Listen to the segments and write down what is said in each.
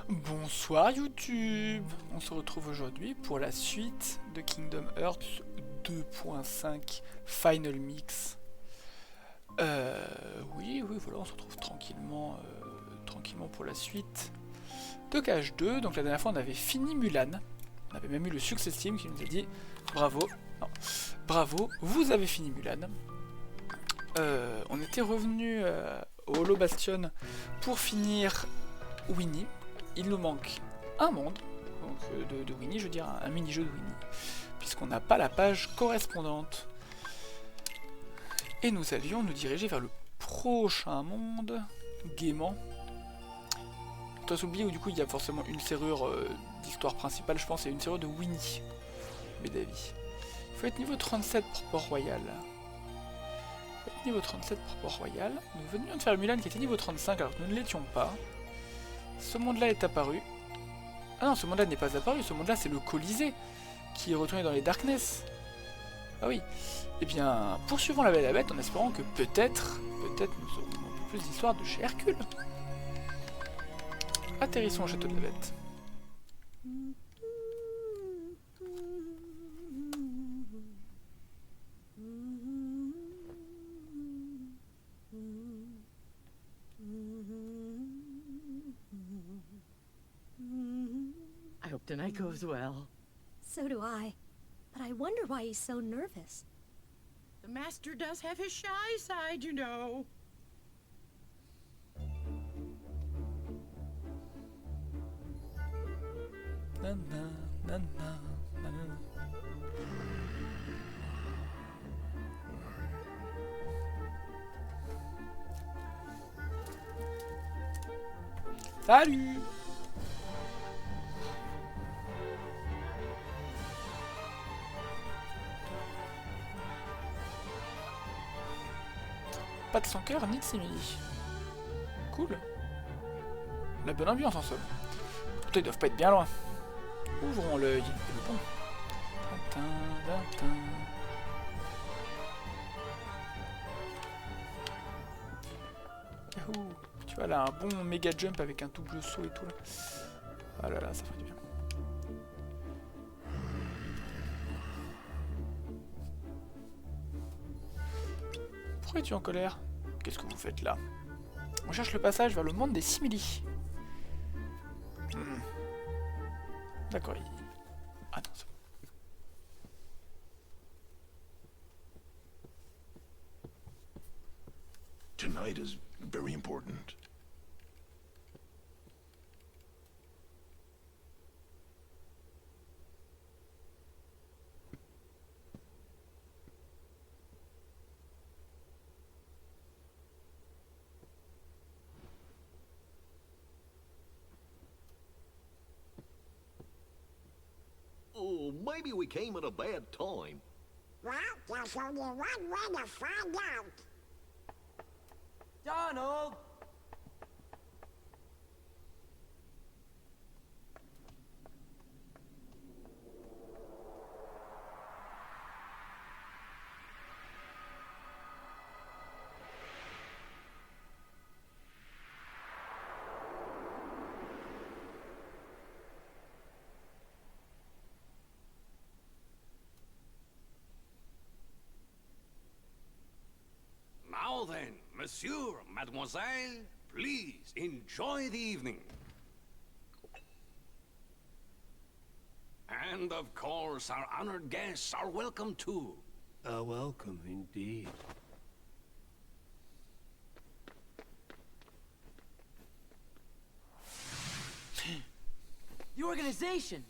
Bonsoir YouTube. On se retrouve aujourd'hui pour la suite de Kingdom Hearts 2.5 Final Mix. Oui, voilà, on se retrouve tranquillement pour la suite de KH2. Donc la dernière fois on avait fini Mulan. On avait même eu le Success Team qui nous a dit bravo, non, bravo, vous avez fini Mulan. On était revenu au Hollow Bastion pour finir Winnie. Il nous manque un monde donc, de Winnie, je veux dire un mini-jeu de Winnie, puisqu'on n'a pas la page correspondante. Et nous allions nous diriger vers le prochain monde, gaiement. Toi oublié où du coup il y a forcément une serrure d'histoire principale, je pense, et une serrure de Winnie, Bédavi. Il faut être niveau 37 pour Port-Royal. Niveau 37 pour Port-Royal. Nous venions de faire Mulan qui était niveau 35 alors que nous ne l'étions pas. Ce monde-là est apparu. Ah non, ce monde-là n'est pas apparu, ce monde-là c'est le Colisée qui est retourné dans les Darkness. Ah oui. Eh bien, poursuivons la Belle et la Bête en espérant que peut-être nous aurons un peu plus d'histoire de chez Hercule. Atterrissons au château de la Bête. I hope tonight goes well. So do I. But I wonder why he's so nervous. The master does have his shy side, you know. Salut! Pas de son cœur ni de simili. Cool. La bonne ambiance en somme. Pourtant ils doivent pas être bien loin. Ouvrons l'œil. C'est le bon. Yahoo! Tu vois là un bon méga jump avec un double saut et tout là. Ah là là, ça ferait du bien. Pourquoi es-tu en colère? Qu'est-ce que vous faites là? On cherche le passage vers le monde des simili. D'accord, ah non, c'est bon. Tonight is very important. Oh, maybe we came at a bad time. Well, there's only one way to find out. Donald! Now then, monsieur, mademoiselle, please enjoy the evening. And of course, our honored guests are welcome too. Welcome indeed. The organization!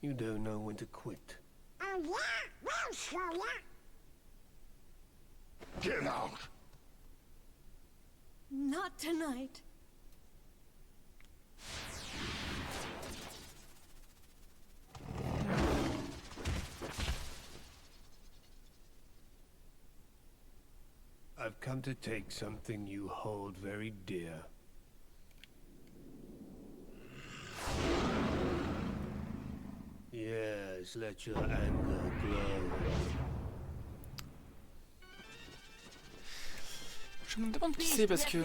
You don't know when to quit. Oh yeah? We'll show ya. Get out! Not tonight. I've come to take something you hold very dear. Yes, let your anger glow. Je me demande qui c'est parce que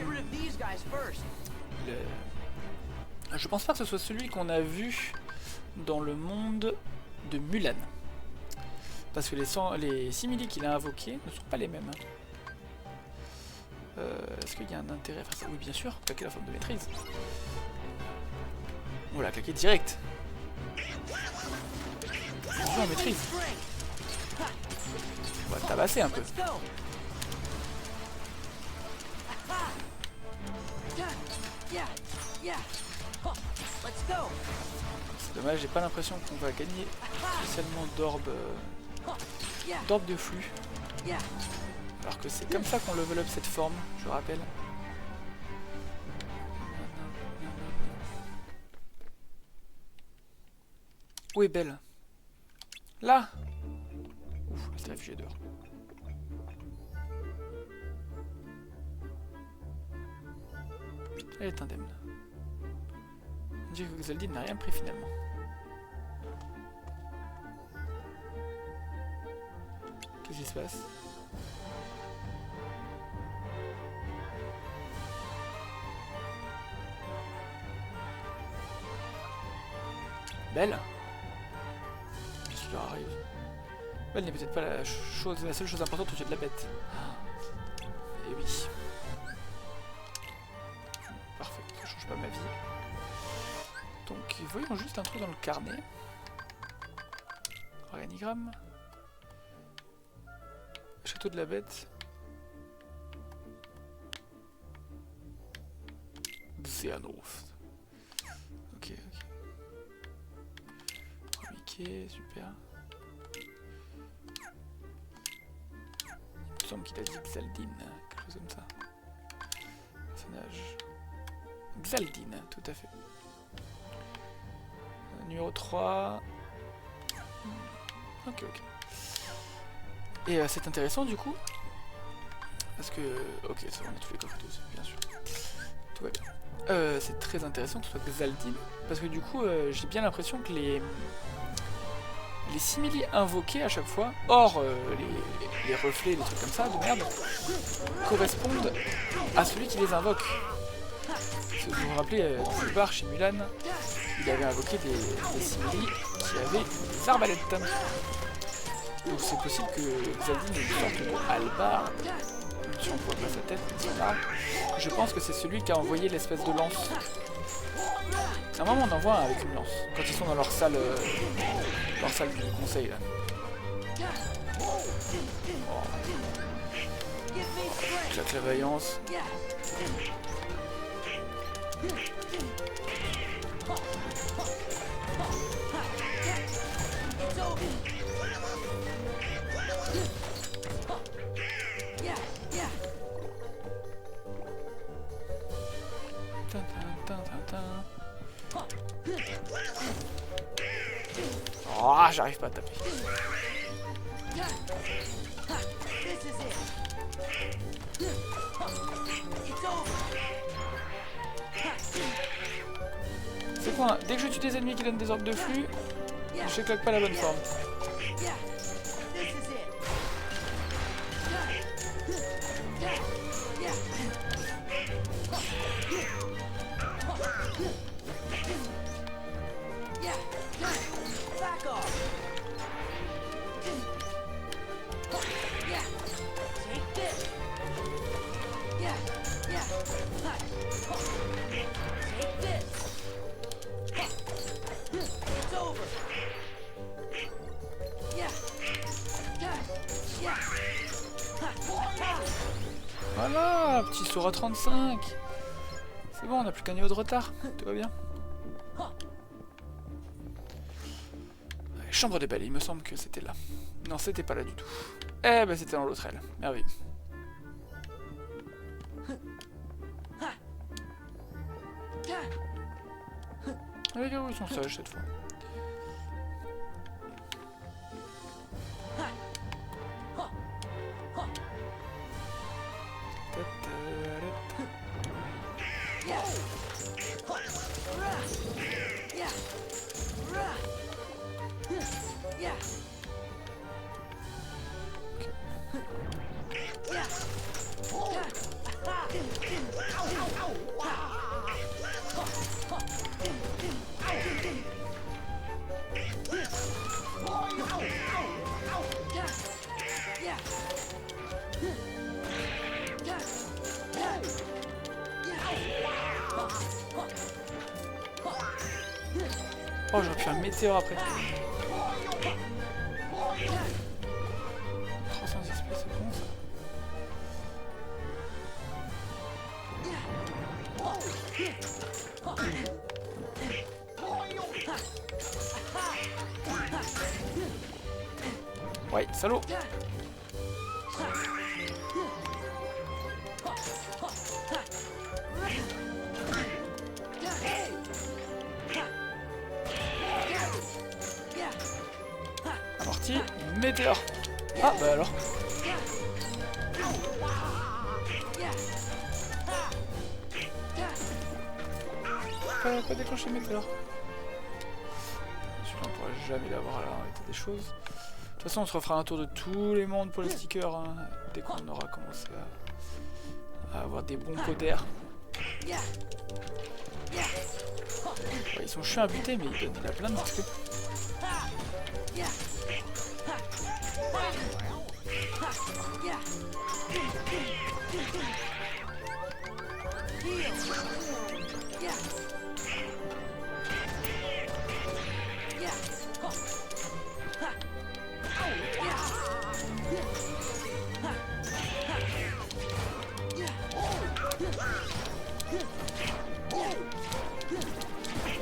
Je pense pas que ce soit celui qu'on a vu dans le monde de Mulan. Parce que les simili qu'il a invoqués ne sont pas les mêmes. Est-ce qu'il y a un intérêt à faire ça? Oui, bien sûr, claquer la forme de maîtrise. On l'a claqué direct. On maîtrise. On va tabasser un peu. C'est dommage, j'ai pas l'impression qu'on va gagner spécialement d'orbes de flux. Alors que c'est comme ça qu'on level up cette forme, je rappelle. Où est Belle? Là! Ouf, elle s'est réfugiée dehors. Elle est indemne. On dirait que Xaldine n'a rien pris finalement. Qu'est-ce qui se passe? Belle? Qu'est-ce qui leur arrive? Belle n'est peut-être pas la seule chose importante au jeu de la bête. Et oui. Parfait, ça change pas ma vie. Donc voyons juste un truc dans le carnet. Organigramme. Château de la bête. Xehanort. Ok, ok. Mickey, super. Il me semble qu'il a dit Xaldine, quelque chose comme ça. Personnage. Xaldine, tout à fait. Numéro 3. Ok, ok. Et c'est intéressant du coup. Parce que... Ok, ça on a tous les coffres tous, bien sûr. Tout va bien. C'est très intéressant que ce soit Xaldine. Parce que du coup, j'ai bien l'impression que les simili invoqués à chaque fois, hors les reflets, les trucs comme ça, de merde, correspondent à celui qui les invoque. Si vous vous rappelez, dans le bar chez Mulan, il avait invoqué des simili qui avaient des arbalètes. Donc c'est possible que Xaldine ait une sorte de hallebarde, si on voit pas sa tête, etc. Je pense que c'est celui qui a envoyé l'espèce de lance. À un moment on en voit un avec une lance, quand ils sont dans leur salle du conseil là. Oh. La clairvoyance. Oh, j'arrive pas à taper. C'est quoi? Dès que je tue des ennemis qui donnent des orbes de flux, je claque pas la bonne forme. Voilà, petit Sora 35. C'est bon, on n'a plus qu'un niveau de retard. Tout va bien. Chambre des belles, il me semble que c'était là. Non, c'était pas là du tout. Eh ben, c'était dans l'autre aile. Merveille. Les gars, ils sont sages cette fois. Oh, j'aurais pu faire un météore après. 300 XP, c'est bon ça. Ouais, salaud. Amorti, météore. Ah bah alors. Pas déclencher météore. Celui-là on pourra jamais l'avoir à la réalité des choses. De toute façon on se refera un tour de tous les mondes pour les stickers hein, dès qu'on aura commencé à avoir des bons coders. Ouais, ils sont chiants à buter mais ils donnent plein de marques.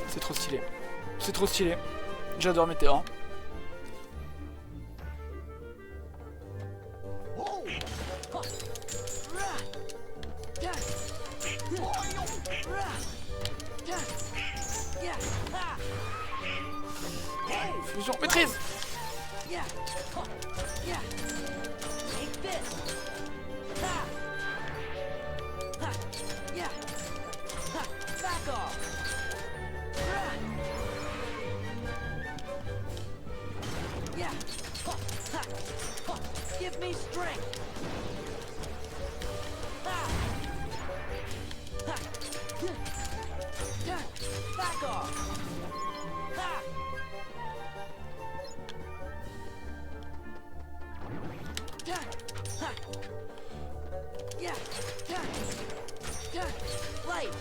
C'est trop stylé. C'est trop stylé. J'adore Météor. Fusion, maîtrise. Give me strength. Back off. Light.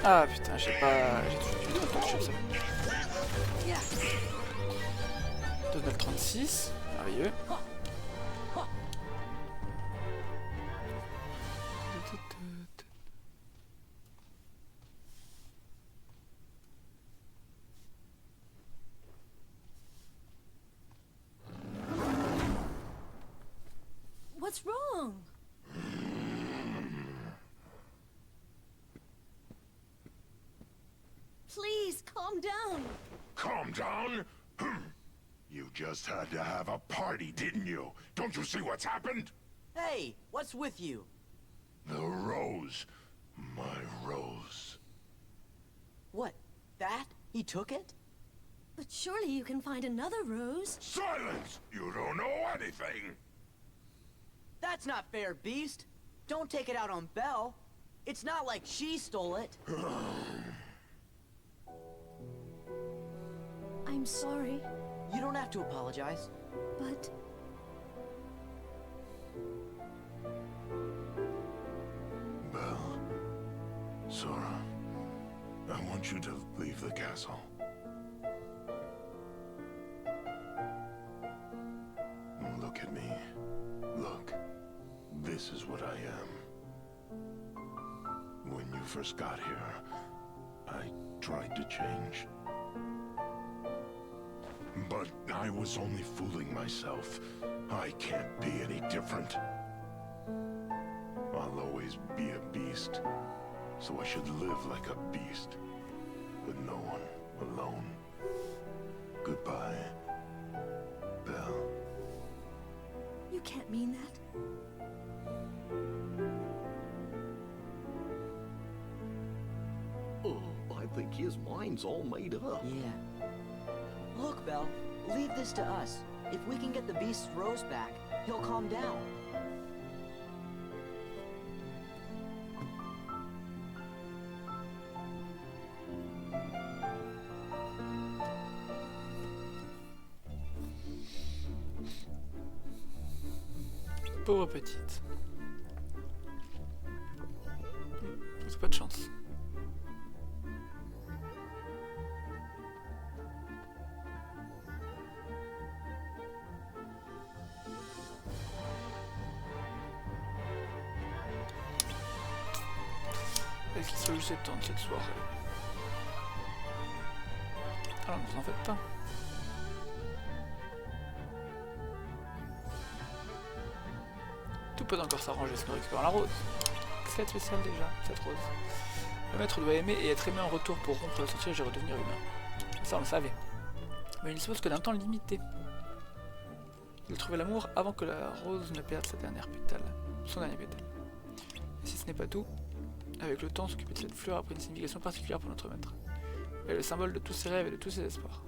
Ah putain, j'ai pas... J'ai toujours pas touché ça. 2,36, merveilleux. What's wrong? Please, calm down. Calm down? You just had to have a party, didn't you? Don't you see what's happened? Hey, what's with you? The rose. My rose. What? That? He took it? But surely you can find another rose. Silence! You don't know anything! That's not fair, Beast. Don't take it out on Belle. It's not like she stole it. I'm sorry, You don't have to apologize. but Belle, Sora, I want you to leave the castle. Look at me. Look. This is what I am. When you first got here, I tried to change. But I was only fooling myself. I can't be any different. I'll always be a beast, so I should live like a beast, with no one alone. Goodbye, Belle. you can't mean that. Oh, I think his mind's all made up. Yeah. Look, Belle, leave this to us. If we can get the Beast's rose back, he'll calm down. Pauvre petite. C'est pas de chance. Est-ce qu'il serait juste temps de cette soirée? Alors ne vous en faites pas. Tout peut encore s'arranger si nous récupérons la rose. C'est spécial déjà, cette rose. Le maître doit aimer et être aimé en retour pour rompre le sortilège et redevenir humain. Ça on le savait. Mais il ne suppose que d'un temps limité. Il trouvait l'amour avant que la rose ne perde sa dernière pétale. Son dernier pétale. Et si ce n'est pas tout, avec le temps, s'occuper de cette fleur a pris une signification particulière pour notre maître. Elle est le symbole de tous ses rêves et de tous ses espoirs.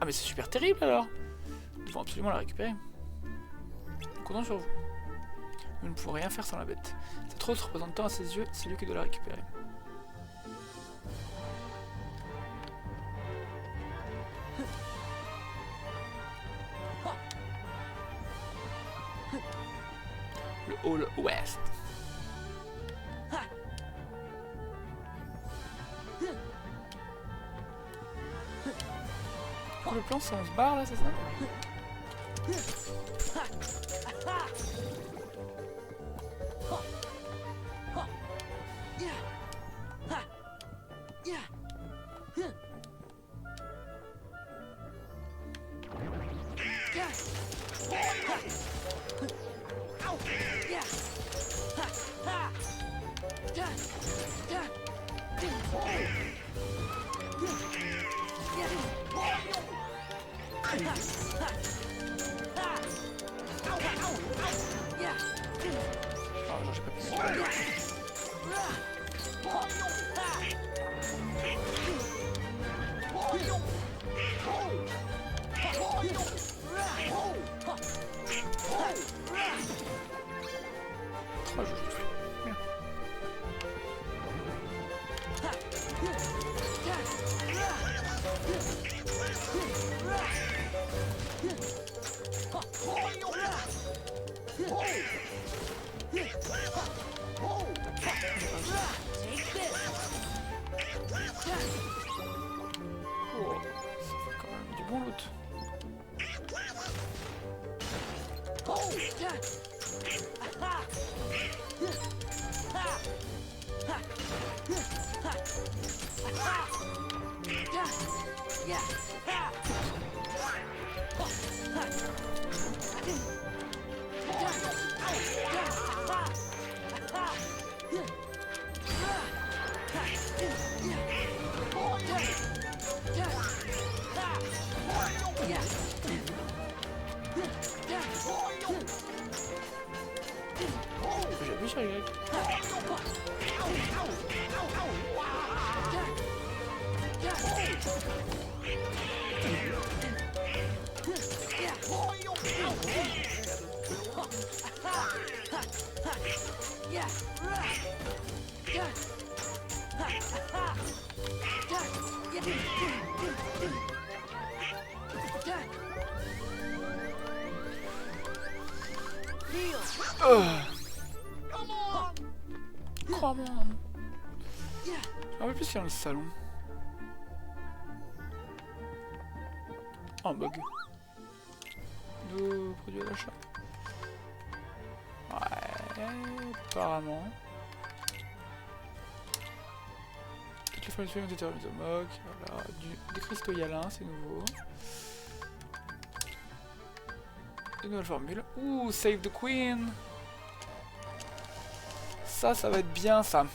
Ah mais c'est super terrible alors! Nous devons absolument la récupérer. Nous comptons sur vous. Nous ne pouvons rien faire sans la bête. Cette rose représente tant à ses yeux, c'est lui qui doit la récupérer. Le Hall Ouest. Le plan c'est on se barre là, c'est ça? J'appuie sur Y. Crois-moi. Je me rappelle plus qu'il y a dans le salon. Oh, bug. De produits à l'achat. Ouais, apparemment. Toutes les formations ont été remises au mock. Voilà, des cristaux hyalins, c'est nouveau. Une nouvelle formule. Ouh, Save the Queen. Ça va être bien, ça.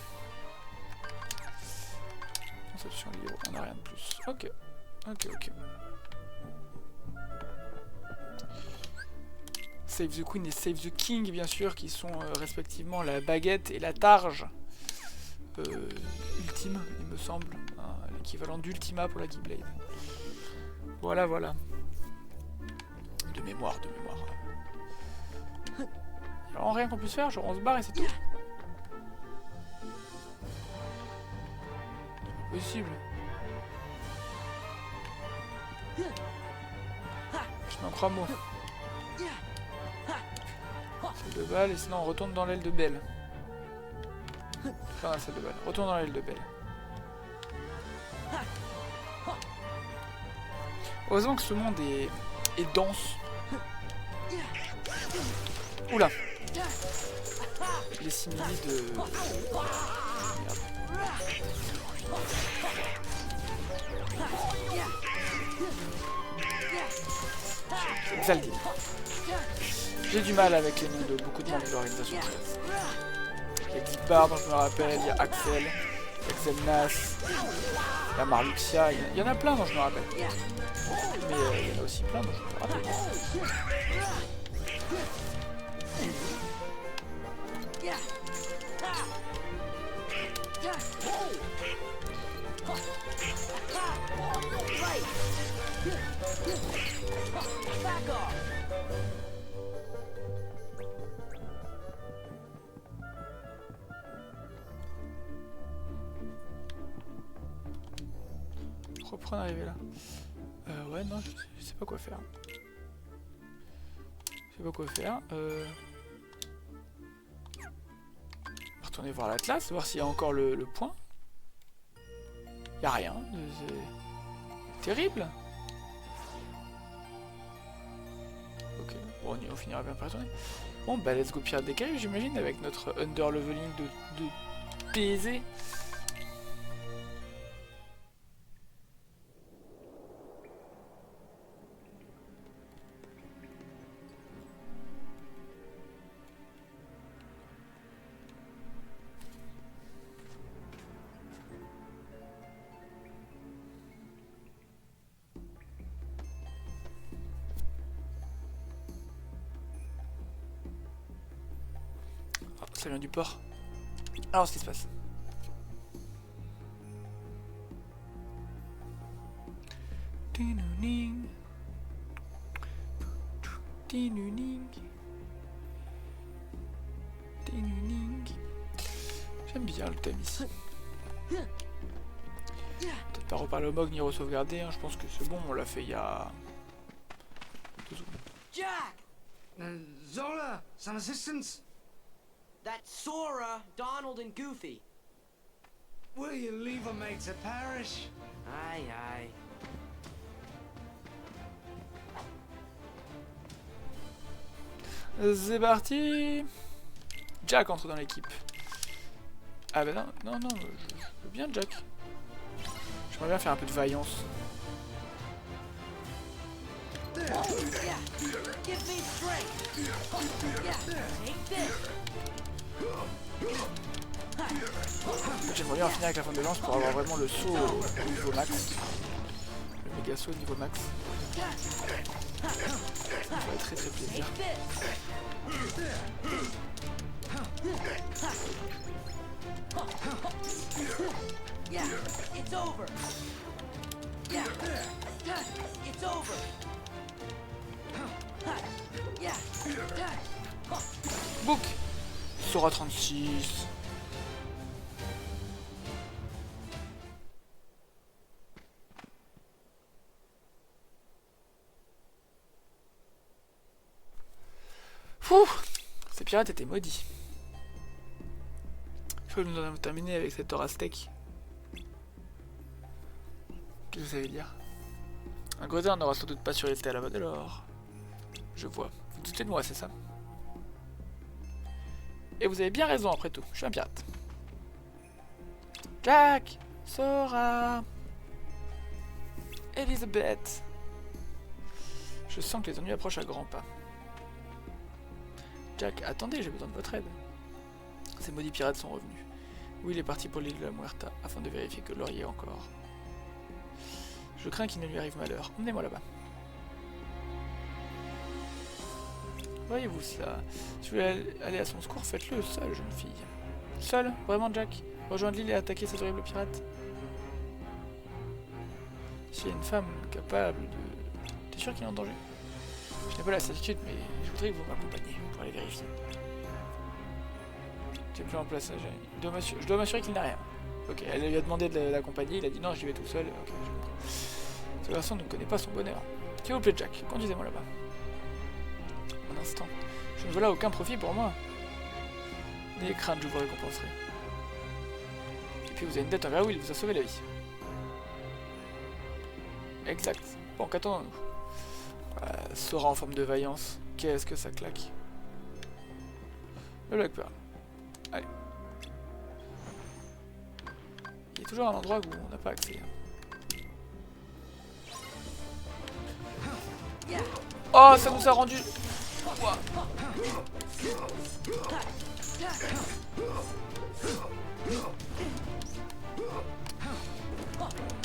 Conception libre, on n'a rien de plus. Ok, ok. Save the Queen et Save the King, bien sûr, qui sont respectivement la baguette et la targe ultime, il me semble. Hein, l'équivalent d'Ultima pour la Keyblade. Voilà. De mémoire. Alors, rien qu'on puisse faire, genre on se barre et c'est tout. Possible. Je m'en crois moi. Salle de bal, et sinon on retourne dans l'aile de Belle. Pas dans la salle de bal, retourne dans l'aile de Belle. Heureusement que ce monde est dense. Oula. Les simili de... Merde. Xaldine. J'ai du mal avec les noms de beaucoup de membres de l'organisation 13. Il y a Guibar dont je me rappelle, il y a Axel, Xelnas, il y a Marluxia, il y en a plein dont je me rappelle. Mais il y en a aussi plein dont je me rappelle. Reprendre arriver là. Ouais, non, je sais pas quoi faire. Je sais pas quoi faire. Retourner voir l'Atlas, voir s'il y a encore le point. Y a rien. C'est terrible. Ok, bon, on finira bien par retourner. Bon, bah, let's go Pirate des Caraïbes, j'imagine, avec notre under-leveling de baiser. Ça vient du port. Alors, ce qui se passe. J'aime bien le thème ici. Peut-être pas reparler au Mog ni re-sauvegarder, hein. Je pense que c'est bon, on l'a fait il y a 2 secondes. Jack! Zola, some assistance? That's Sora, Donald, and Goofy. Will you leave a mate to perish? Aye, aye. C'est parti. Jack entre dans l'équipe. Ah bah non, je veux bien Jack. J'aimerais bien faire un peu de vaillance. J'aimerais bien en finir avec la forme de lance pour avoir vraiment le saut au niveau max. Le méga saut au niveau max. Ça va très très plaisir. It's over. It's over. Book Sora 36. Fouh, ces pirates étaient maudits. Je crois que nous en avons terminé avec cette or aztèque. Qu'est-ce que ça veut dire? Un gredin n'aura sans doute pas survécu à la mode de l'or. Je vois. Vous doutez de moi, c'est ça? Et vous avez bien raison après tout, je suis un pirate. Jack! Sora! Elizabeth! Je sens que les ennuis approchent à grands pas. Jack, attendez, j'ai besoin de votre aide. Ces maudits pirates sont revenus. Oui, il est parti pour l'île de la Muerta, afin de vérifier que l'or y est encore. Je crains qu'il ne lui arrive malheur. Emmenez-moi là-bas. Voyez-vous cela? Si vous voulez aller à son secours, faites-le seul, jeune fille. Seul? Vraiment, Jack? Rejoindre l'île et attaquer ces horribles pirates? S'il y a une femme capable de... T'es sûr qu'il est en danger? Je n'ai pas la certitude, mais je voudrais que vous m'accompagniez pour aller vérifier. J'ai plus en place. Je dois m'assurer qu'il n'a rien. Ok, elle lui a demandé de l'accompagner, il a dit non, j'y vais tout seul. Ok, j'ai compris. Ce garçon ne connaît pas son bonheur. S'il vous plaît, Jack, conduisez-moi là-bas. Un instant. Je Je ne vois là aucun profit pour moi. N'ayez crainte, je vous récompenserai. Et puis vous avez une dette envers Will, il vous a sauvé la vie. Exact. Bon, qu'attendons-nous? Sora en forme de vaillance. Qu'est-ce que ça claque. Le Black Pearl. Allez. Il y a toujours un endroit où on n'a pas accès. Oh, ça nous a rendu... Ouah.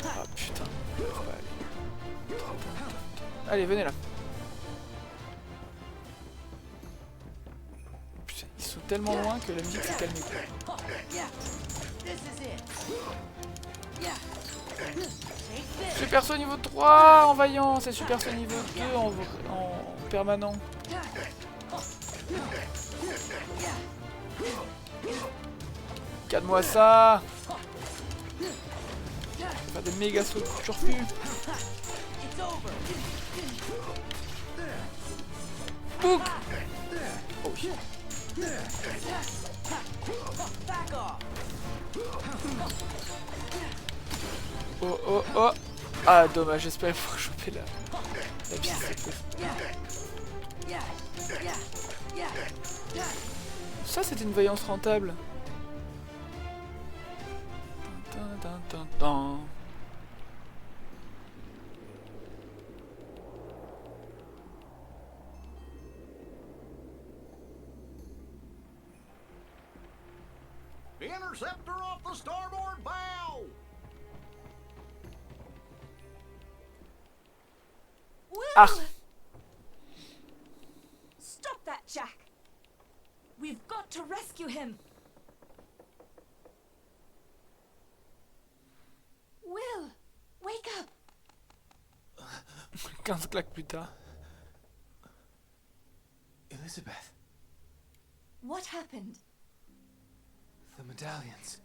Ah putain. Allez, venez là. Putain, ils sont tellement loin que la musique s'est calmée. Super Saut niveau 3 en vaillant, c'est Super Saut niveau 2 en permanent. Calme-moi ça. Je vais faire des méga sauts turfus. Bouk. Oh shit. Oh oh oh. Ah dommage, j'espère qu'il faut choper la piste. Ça c'était une vaillance rentable. The interceptor off the starboard bow! Ah. Stop that, Jack! We've got to rescue him! Will! Wake up! 15 claques plus tard. Elizabeth, What happened? the medallions,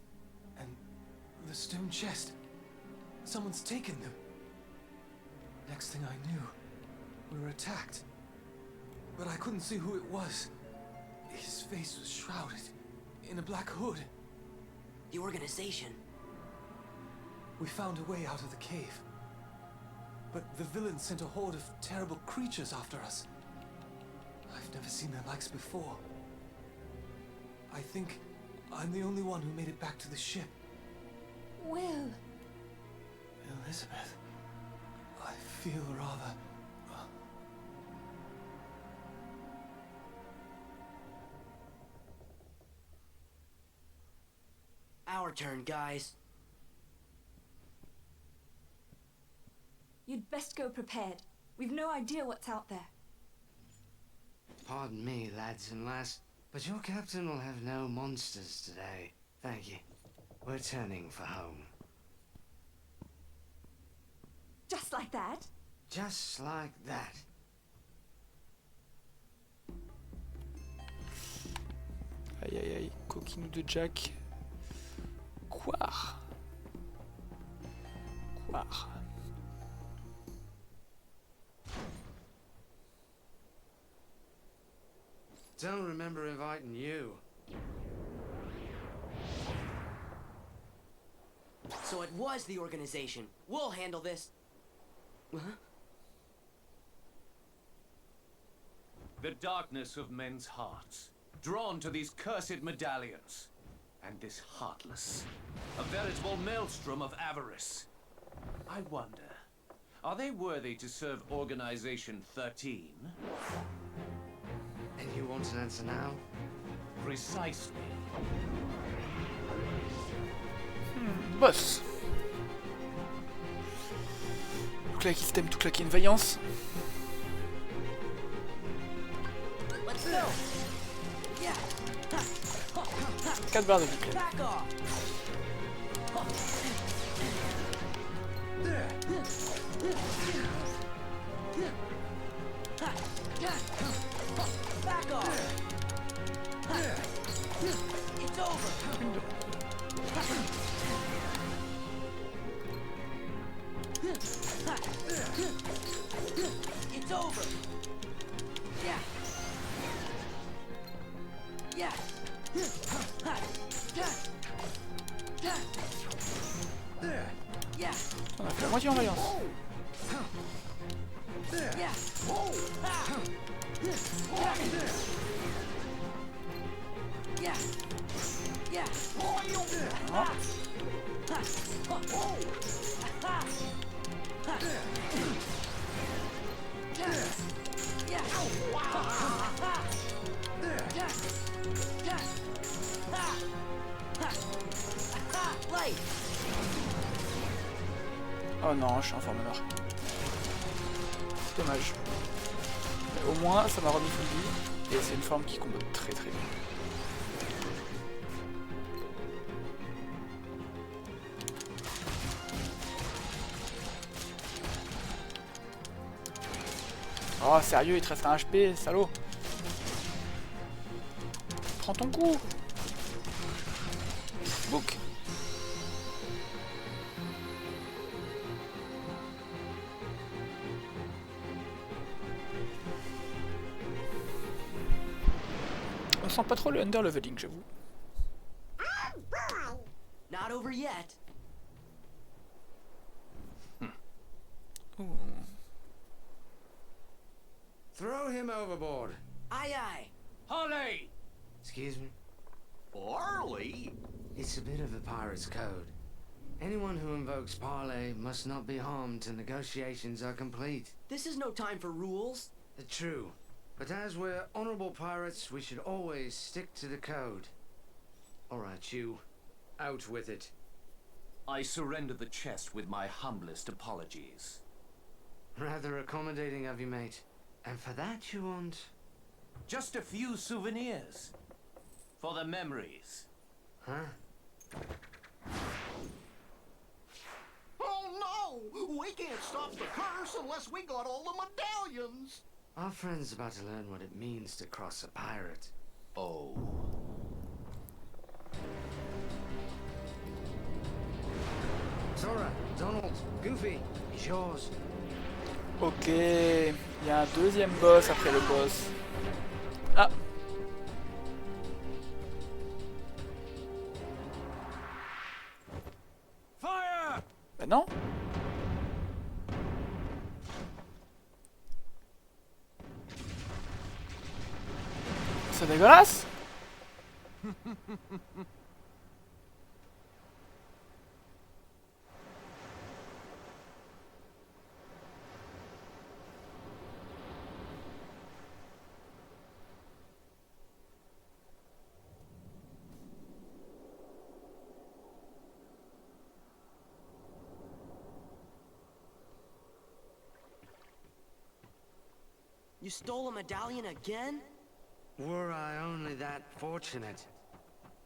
and the stone chest. Someone's taken them. Next thing I knew, we were attacked. But I couldn't see who it was. His face was shrouded in a black hood. The organization. We found a way out of the cave. But the villains sent a horde of terrible creatures after us. I've never seen their likes before. I think I'm the only one who made it back to the ship. Will! Elizabeth, I feel rather... Our turn, guys. You'd best go prepared. We've no idea what's out there. Pardon me, lads and lass, but your captain will have no monsters today. Thank you. We're turning for home. Just like that? Just like that. Aïe aïe aïe, coquine de Jack. Quar. Quar. Don't remember inviting you. So it was the organization. We'll handle this. Huh? The darkness of men's hearts, drawn to these cursed medallions. And this heartless, a veritable maelstrom of avarice. I wonder, are they worthy to serve Organization 13? And you want an answer now? Precisely. Boss. Tout claquer système, tout claquer une vaillance. Let's go. 4 barres de vie. Back off. Back off. It's over. It's over. Yeah. On a fait la moitié en vaillance. Oh non, je suis en forme noire. Dommage. Mais au moins, ça m'a remis full vie. Et c'est une forme qui combo très très bien. Oh sérieux, il te reste un HP, salaud. Prends ton coup. Book. On sent pas trop le underleveling, j'avoue. Not over yet. Ouh. Throw him overboard. Aye aye. Harley! Excuse me? Barley? It's a bit of a pirate's code. Anyone who invokes parley must not be harmed till negotiations are complete. This is no time for rules. True. But as we're honorable pirates, we should always stick to the code. Alright, you. Out with it. I surrender the chest with my humblest apologies. Rather accommodating of you, mate. And for that you want... Just a few souvenirs. For the memories. Huh? Oh no! We can't stop the curse unless we got all the medallions! Our friend's about to learn what it means to cross a pirate. Oh. Sora, Donald, Goofy, it's yours. Ok, il y a un deuxième boss après le boss. Ah. Fire! Bah non. C'est dégueulasse. You stole a medallion again? Were I only that fortunate.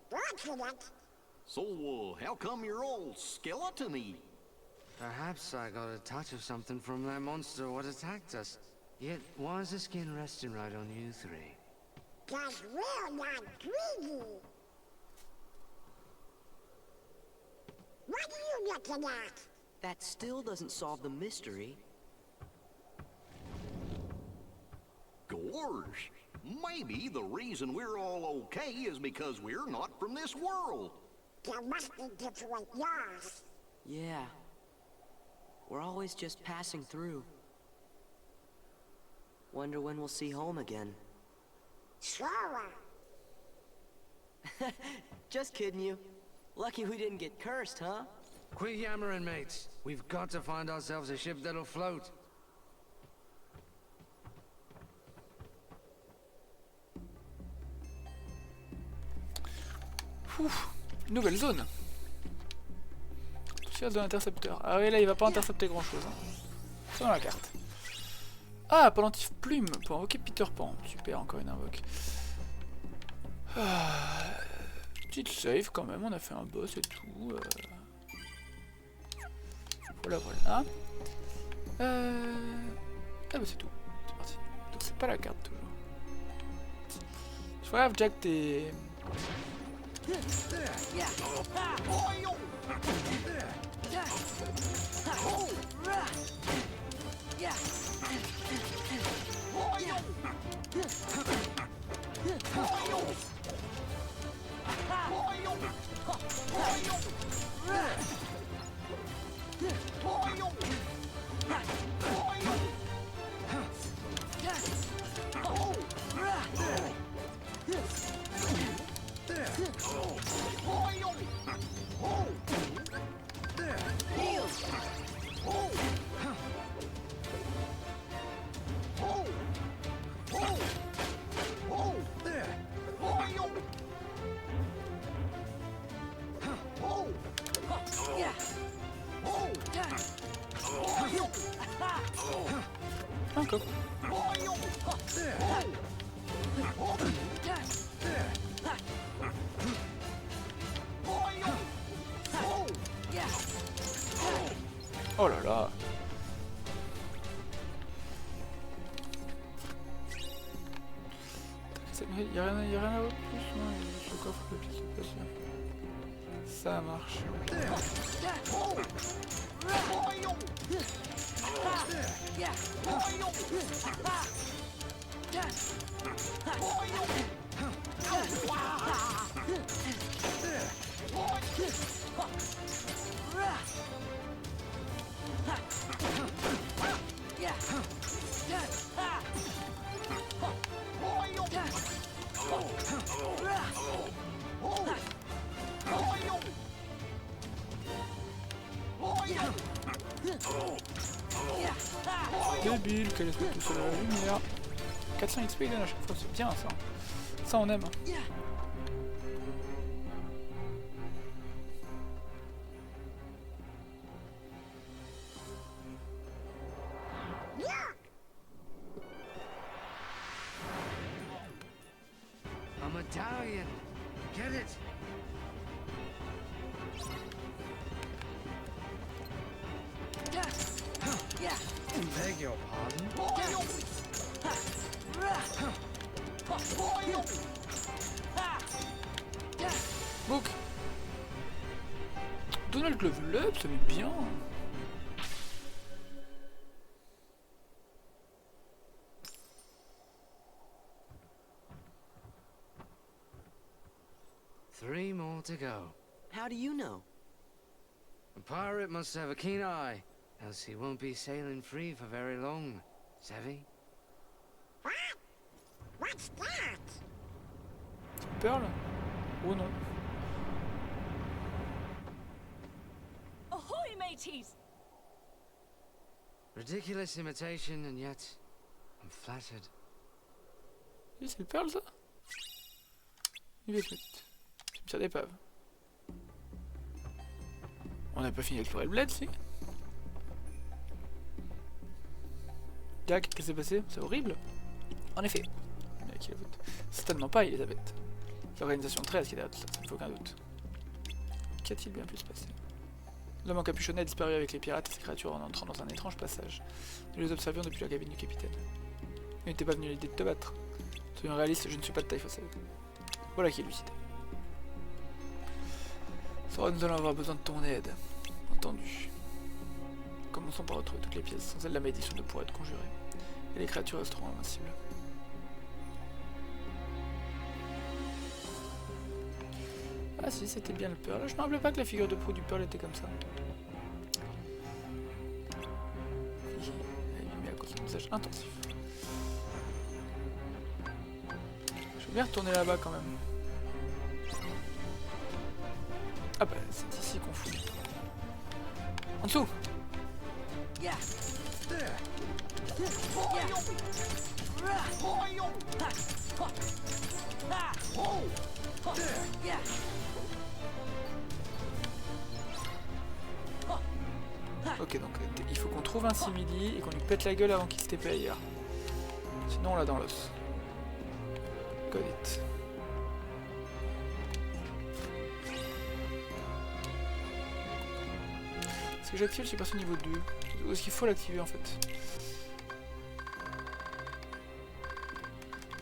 Fortunate? So, how come you're all skeleton-y? Perhaps I got a touch of something from that monster what attacked us. Yet, why is the skin resting right on you three? 'Cause we're not greedy. What are you looking at? That still doesn't solve the mystery. Gorge, maybe the reason we're all okay is because we're not from this world. There must be different laws. Yeah. We're always just passing through. Wonder when we'll see home again. Sora. Just kidding you. Lucky we didn't get cursed, huh? Quit yammering, mates. We've got to find ourselves a ship that'll float. Ouf, nouvelle zone. Poussière de l'intercepteur. Ah oui, là il va pas intercepter grand chose. Hein. C'est dans la carte. Ah, pendentif plume pour invoquer Peter Pan. Super, encore une invoque. Ah, petite save quand même, on a fait un boss et tout. Voilà, voilà. Ah bah c'est tout. C'est parti. Donc c'est pas la carte toujours. Je vois Jack t'es... Encore. Oh là là. Il y a rien à voir plus, non? Ce coffre le plus se passer. Ça marche. Débile, qu'elle est tout seul à la lumière. 400 XP il donne à chaque fois, c'est bien ça. Ça on aime. A medallion. Get it? Beg your pardon? Book. Donald level up, ça met bien. Three more to go. How do you know? A pirate must have a keen eye, else he won't be sailing free for very long. Savvy? What? What's that? Pearl? Oh non. Ahoy, mateys! Ridiculous imitation, and yet I'm flattered. C'est le Pearl ça? Il est petite. C'est une d'épave. On n'a pas fini d'explorer le bled, si? Jack, qu'est-ce qui s'est passé? C'est horrible. En effet. Mais qui la vote? Certainement pas Elisabeth. L'organisation 13 qui est derrière tout ça, ça ne fait aucun doute. Qu'a-t-il bien pu se passer? L'homme encapuchonné a disparu avec les pirates et ses créatures en entrant dans un étrange passage. Nous les observions depuis la cabine du capitaine. Il n'était pas venu l'idée de te battre. Soyons réalistes, je ne suis pas de taille face à eux. Voilà qui est lucide. Sora, nous allons avoir besoin de ton aide. Entendu. Commençons par retrouver toutes les pièces. Sans elles, la malédiction ne pourrait être conjurée. Et les créatures resteront invincibles. Ah si, c'était bien le Pearl. Je me rappelais pas que la figure de proue du Pearl était comme ça. Elle met à cause de l'usage intensif. Je vais bien retourner là-bas quand même. Ah bah c'est ici qu'on fout. En dessous. Ok, donc il faut qu'on trouve un simili et qu'on lui pète la gueule avant qu'il se TP ailleurs. Sinon on l'a dans l'os. Got it. Est-ce que j'active le super saut niveau 2? Ou est-ce qu'il faut l'activer en fait?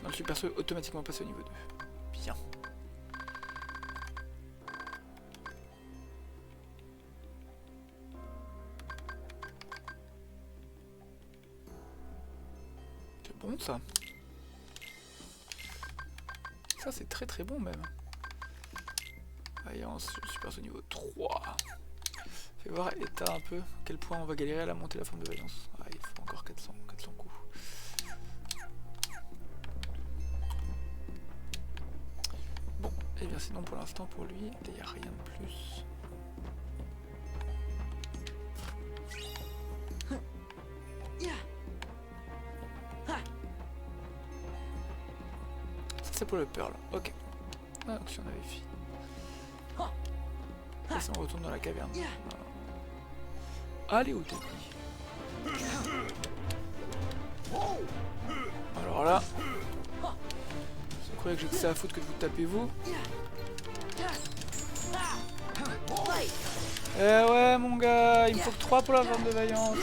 Non, le super saut est automatiquement passé au niveau 2. Bien. C'est bon ça. Ça c'est très très bon même. Vaillance, super saut niveau 3. Fais voir état un peu à quel point on va galérer à la monter la forme de vaillance. Ah, il faut encore 400 coups. Bon, et bien sinon pour l'instant pour lui, il n'y a rien de plus. Ça c'est pour le Pearl, ok. Ah, donc si on avait fini. si on retourne dans la caverne. Allez au tapis. Alors là, vous croyez que j'ai que ça à foutre que de vous tapez vous? Eh ouais mon gars, il me faut que 3 pour la vente de vaillance.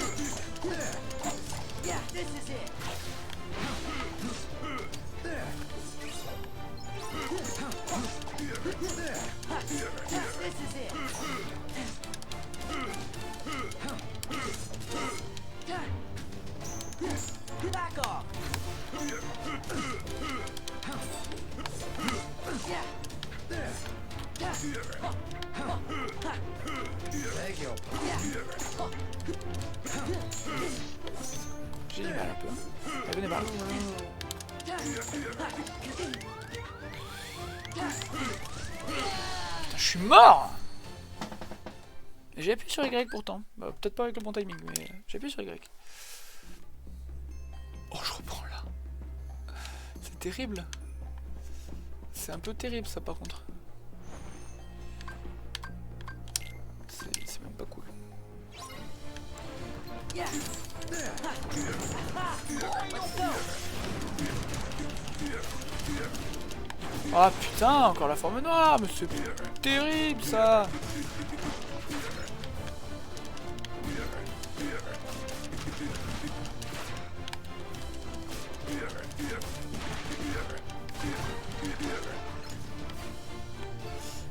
Back off. Beg your J'ai du mal un peu. Allez, venez par là. Putain, je suis mort. J'ai appuyé sur Y pourtant. Bah, peut-être pas avec le bon timing, mais j'ai appuyé sur Y. Oh, je reprends là. C'est terrible. C'est un peu terrible ça par contre. C'est même pas cool. Ah putain, encore la forme noire, mais c'est terrible ça.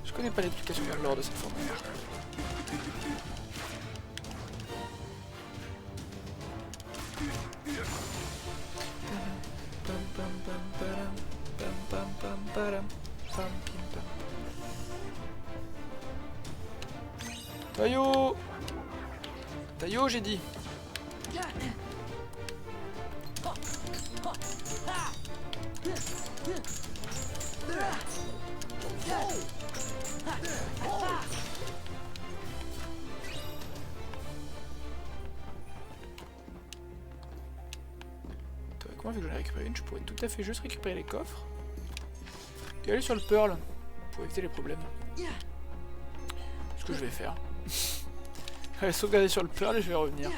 Je connais pas l'explication de l'ordre de cette forme noire. Taillot! Taillot, j'ai dit. Comment vu que j'en ai récupéré une, je pourrais tout à fait juste récupérer les coffres et aller sur le Pearl pour éviter les problèmes. Ce que je vais faire. Je vais sauvegarder sur le Pearl et je vais revenir.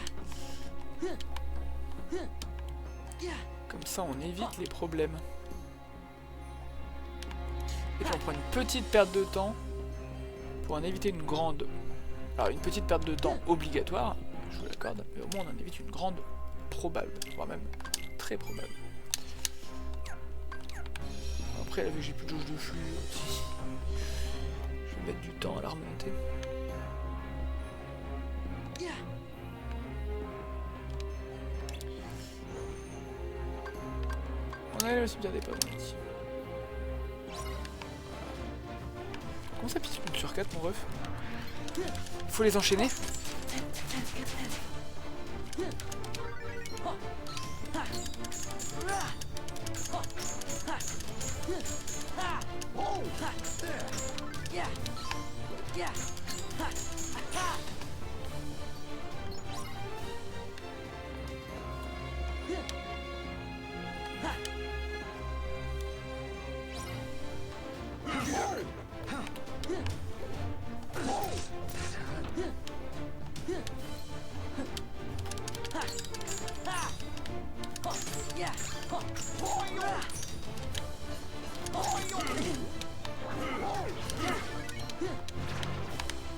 Comme ça on évite les problèmes. Et puis on prend une petite perte de temps pour en éviter une grande. Alors une petite perte de temps obligatoire, je vous l'accorde, mais au moins on en évite une grande probable, voire même très probable. Après là vu que j'ai plus de jauge de flux, je vais mettre du temps à la remonter. On a le cimetière des pommes ici. Comment ça pique une sur 4 mon ref? Faut les enchaîner.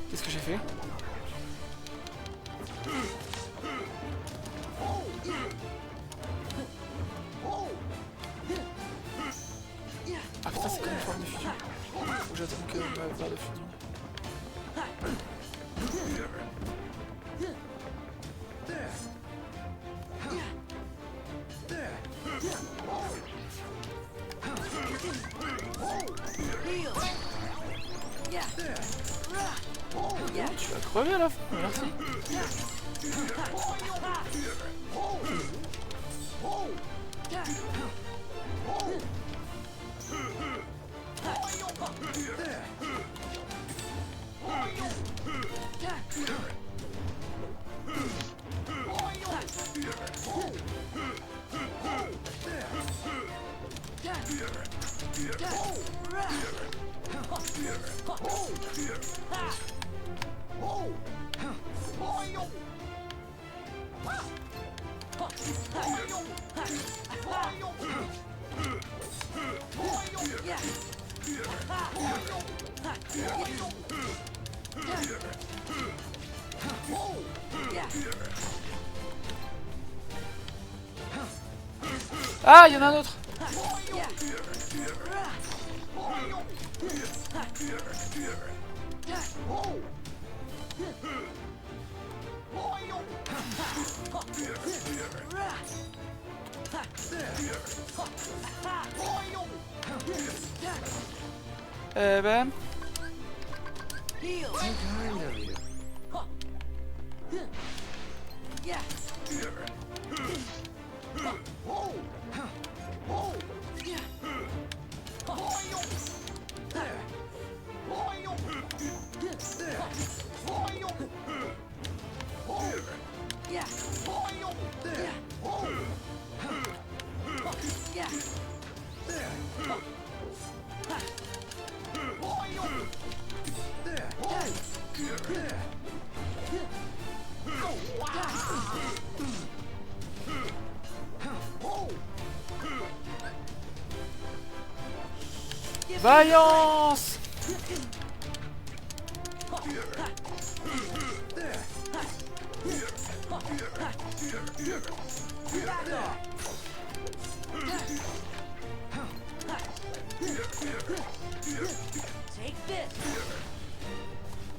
Qu'est-ce que j'ai fait? Ah putain, c'est comme une forme de fusion. Faut que j'attende que ma barre de fusion. Tu vas crever à la fin, merci. Ah, il y en a un autre. Eh ben... Vaillance!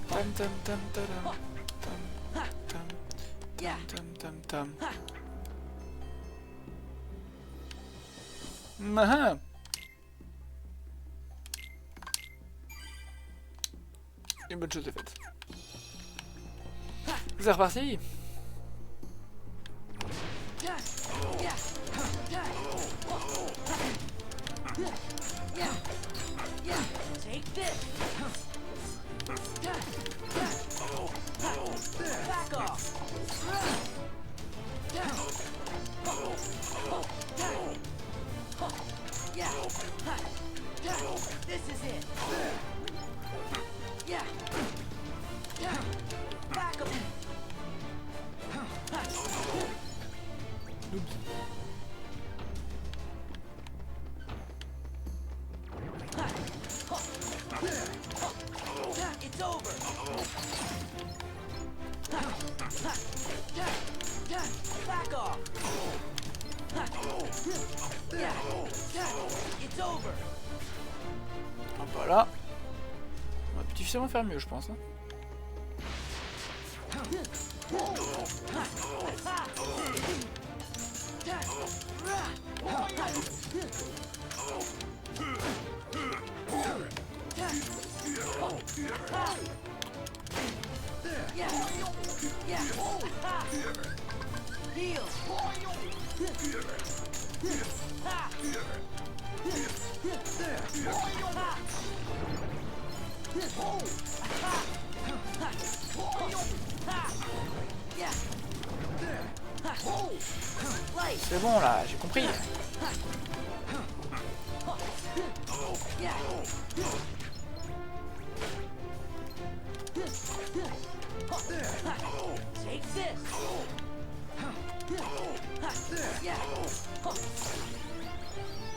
Tam tam tam tam tam tam tam. Maha. Une bonne chose est faite. C'est reparti. This is it. Yeah. Back up. It's over. Back off. It's over. Voilà. On va difficilement faire mieux, je pense. Hein. C'est bon là, j'ai compris.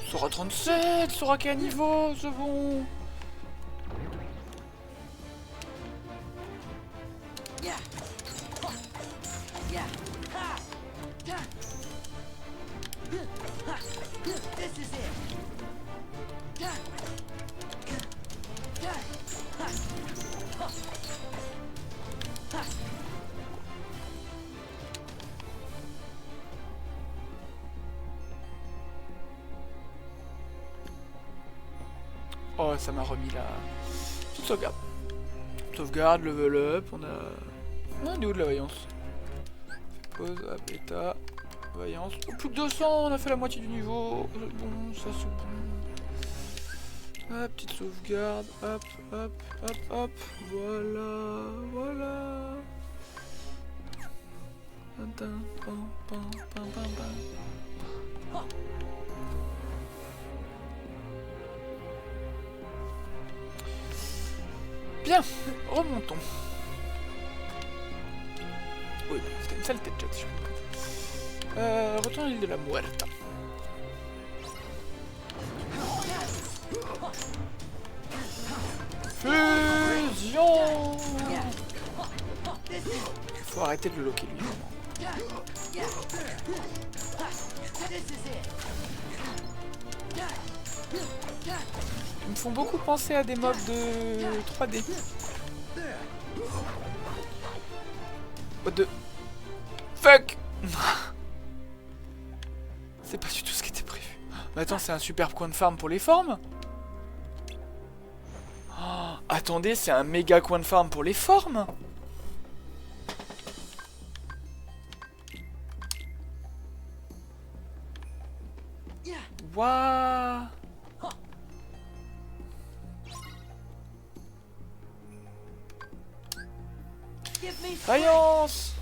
Sora 37, Sora qui est à niveau, c'est bon. This is it. Oh, ça m'a remis la petite sauvegarde. Sauvegarde, level up, on a... On est où de la vaillance? Pause, hop, état, vaillance. Oh, plus de 200, on a fait la moitié du niveau. Bon, ça c'est bon. Hop, petite sauvegarde, hop, hop, hop, hop. Voilà, voilà. Bien, remontons. Oui, c'était une saleté de jet. Retourne à l'île de la Muerta. Fusion! Faut arrêter de le loquer lui. Ils me font beaucoup penser à des mobs de 3D. What the fuck. C'est pas du tout ce qui était prévu. Mais attends, c'est un superbe coin de farm pour les formes. Oh, attendez, c'est un méga coin de farm pour les formes. Waouh. Vaillance.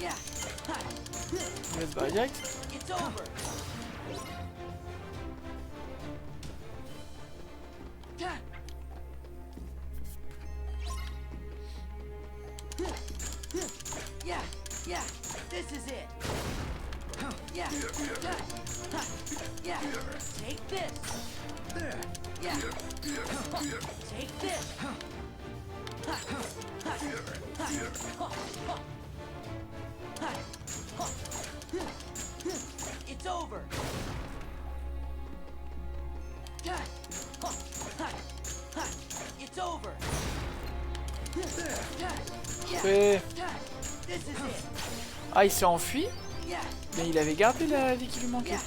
On va se barrer direct. This is it. Yeah. Take this. Yeah. Take this. It's over. It's over. Ouais. Ah, il s'est enfui? Mais il avait gardé la vie qui lui manquait.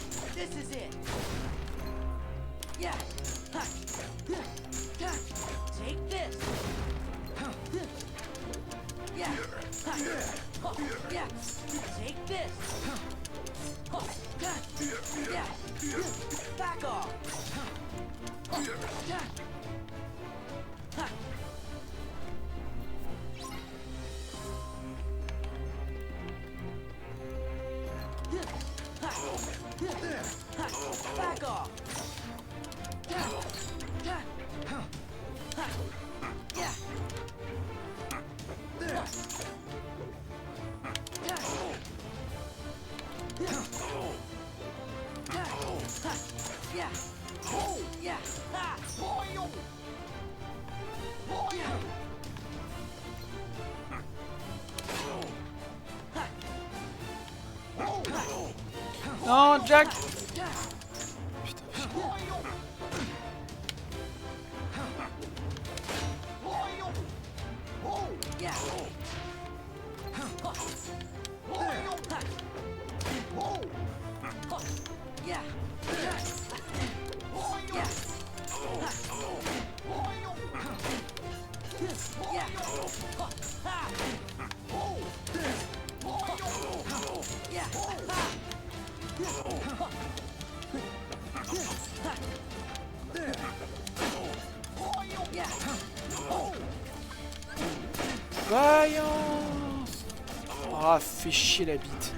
Back off. Back off. Non, Jack. Vaillance. Ah, fait chier la bite.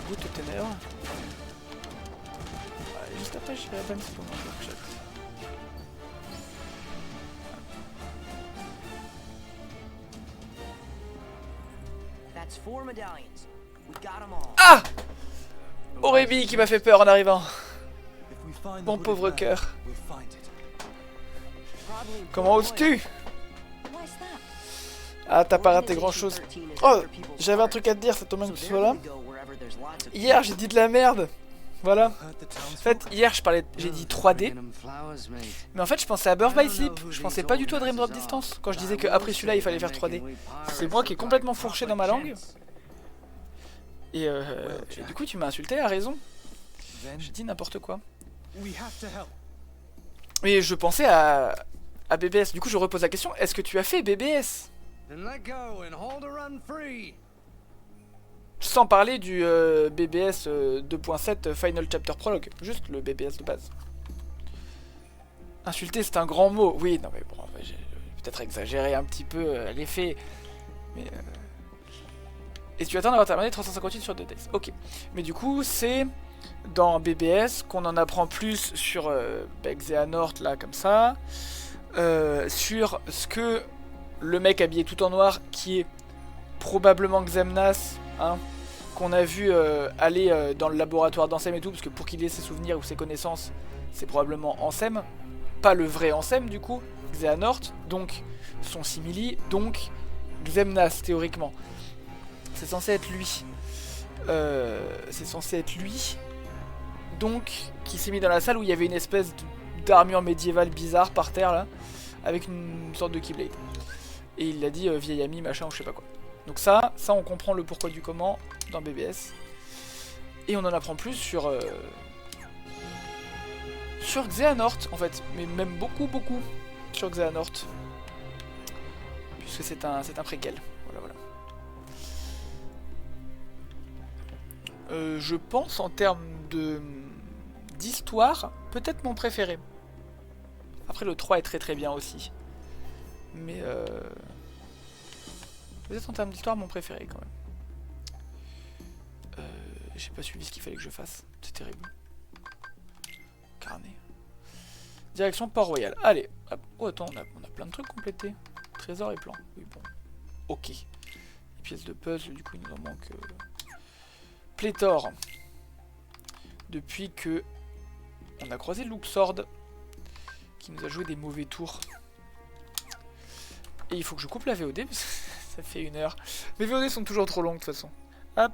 Goutte de ténèbres. Juste après, je vais à la bonne pour mon workshop. Ah! Aurébi qui m'a fait peur en arrivant. Mon pauvre cœur. Comment oses-tu? Ah, t'as pas raté grand chose. Oh, j'avais un truc à te dire, ça tombe bien que tu sois là. Hier, j'ai dit de la merde. Voilà. En fait, hier, j'ai dit 3D. Mais en fait, je pensais à Birth by Sleep. Je pensais pas du tout à Dream Drop Distance. Quand je disais qu'après celui-là, il fallait faire 3D. C'est moi qui ai complètement fourché dans ma langue. Et du coup, tu m'as insulté à raison. J'ai dit n'importe quoi. Mais je pensais à BBS. Du coup, je repose la question. Est-ce que tu as fait BBS? Sans parler du BBS 2.7 Final Chapter Prologue. Juste le BBS de base. Insulter, c'est un grand mot. Oui, non mais bon, j'ai peut-être exagéré un petit peu l'effet. Mais... Et tu attends d'avoir terminé 358 sur 2 days. Ok. Mais du coup, c'est dans BBS qu'on en apprend plus sur Xehanort, là, comme ça. Sur ce que le mec habillé tout en noir, qui est probablement Xemnas, hein, qu'on a vu aller dans le laboratoire d'Ansem et tout, parce que pour qu'il ait ses souvenirs ou ses connaissances, c'est probablement Ansem, pas le vrai Ansem du coup, Xehanort, donc son simili, donc Xemnas théoriquement. C'est censé être lui. Donc, qui s'est mis dans la salle où il y avait une espèce d'armure médiévale bizarre par terre là, avec une sorte de Keyblade. Et il l'a dit vieil ami, machin ou je sais pas quoi. Donc ça on comprend le pourquoi du comment dans BBS. Et on en apprend plus sur Xehanort en fait, mais même beaucoup sur Xehanort. Puisque c'est un préquel. Voilà. Je pense en termes d'histoire, peut-être mon préféré. Après le 3 est très bien aussi. Mais peut-être en termes d'histoire mon préféré quand même. J'ai pas suivi ce qu'il fallait que je fasse. C'est terrible. Carnet. Direction Port-Royal. Allez. Hop. Oh attends, on a plein de trucs complétés. Trésor et plan. Oui bon. Ok. Les pièces de puzzle, du coup il nous en manque pléthore. Depuis que on a croisé Loopsword qui nous a joué des mauvais tours. Et il faut que je coupe la VOD parce que ça fait 1 heure. Mes VOD sont toujours trop longues de toute façon. Hop.